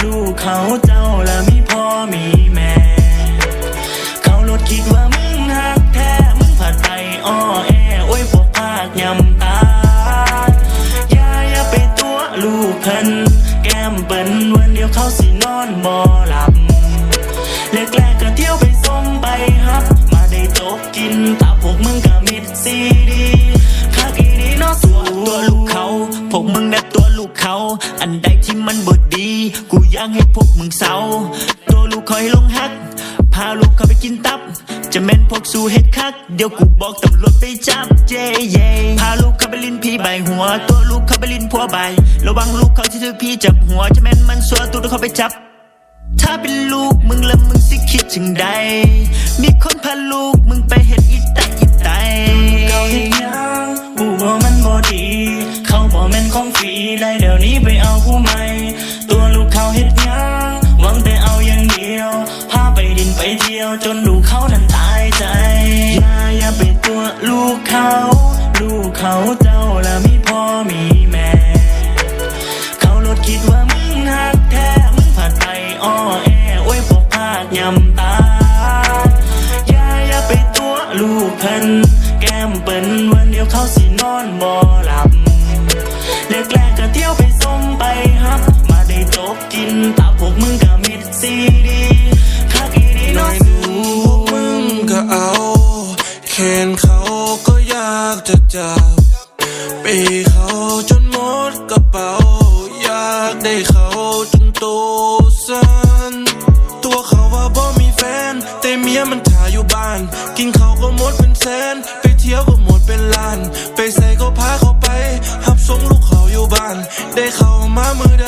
ลูกเขาเจ้าและมีพ่อมีแม่เขาลดคิดว่ามึงหักแท้มึงผัดไปอ้อแอโอ้ยพวกภาคยำตาอย่าไปตัวลูกเพิ่นแก้มเปิ้นวันเดียวเขาสินอนบ่หลับแรกก็เที่ยวไปส่งไปฮับมาได้จบกินถ้าพวกมึงก็มิดซีดีคักอีนี้เนาะตัวลูกเขาพวกมึงนับตัวลูกเขาอันใดที่มันบดดีกูอยากให้พวกมึงเศร้าตัวลูกคอยลงฮักพาลูกเขาไปกินตับจะแม่นพวกสู่เฮ็ดคักเดี๋ยวกูบอกตำรวจไปจับเย่พาลูกเขาไปลิ้นพี่ใบหัวตัวลูกเขาไปลิ้นพัวใบระวังลูกเขาที่ถือพี่จับหัวจะแม่นมันสัวตัวเขาไปจับถ้าเป็นลูกมึงแล้วมึงสิคิดจังใดมีคนพาลูกมึงไปเฮ็ดอีไตเขาเฮ็ดยังกูบอกมันบ่ดีเขาบอกแม่นของฟรีได้เดี๋ยวนี้ไปเอาผู้ใหม่ตัวลูกเขาเฮ็ดยังหวังแต่เอาอย่างเดียวพาไปดินไปเที่ยวจนลูกเขานั้นตายใจอย่าไปตัวลูกเขาเจ้าและมีพ่อมีแม่เขาลดคิดว่ามึงหักแท้มึงผัดไปอ้อแอโอ้ยพวกภาคยำตาอย่าไปตัวลูกเพิ่นแก้มเปิ้นวันเดียวเขาสินอนบ่หลับแรกก็เที่ยวไปส่งไปฮับมาได้จบกินตาพวกมึงก็มิดซีดีคักอีดีน้อยดูพวกมึงก็เอาแขนเขาก็อยากจะจับปีเขาจนหมดกระเป๋าอยากได้เขาจนโตสั้นตัวเขาว่าบ่มีแฟนแต่เมียมันถ่ายอยู่บ้านกินเขาก็หมดเป็นแสนไปเที่ยวก็หมดเป็นล้านไปใส่ก็พาเขาไปหับส่งลูกเขาอยู่บ้านได้เขามามือใด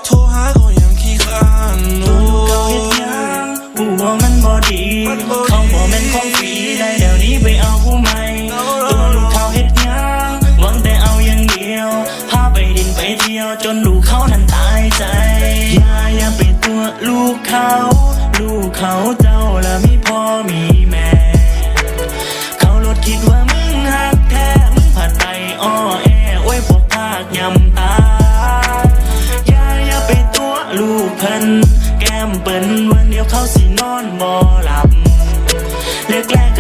โทรหาก็ยังขี้ข้านตัวลูกเขาเฮ็ดยังกูบอกมันบ่ดีเขาบอกแม่นของฟรีได้เดี๋ยวนี้ไปเอาผู้ใหม่ตัวลูกเขาเฮ็ดยังหวังแต่เอาอย่างเดียวพาไปดินไปเที่ยวจนลูกเขานั้นตายใจอย่าไปตัวลูกเขาเจ้าและมีพ่อมีแม่เขาลดคิดว่ามึงหักแท้มึงผัดไปอ้อแอโอ้ยพวกภาคยำตาอย่าไปตัวลูกเพิ่นแก้มเปิ้นวันเดียวเขาสินอนบ่หลับแรก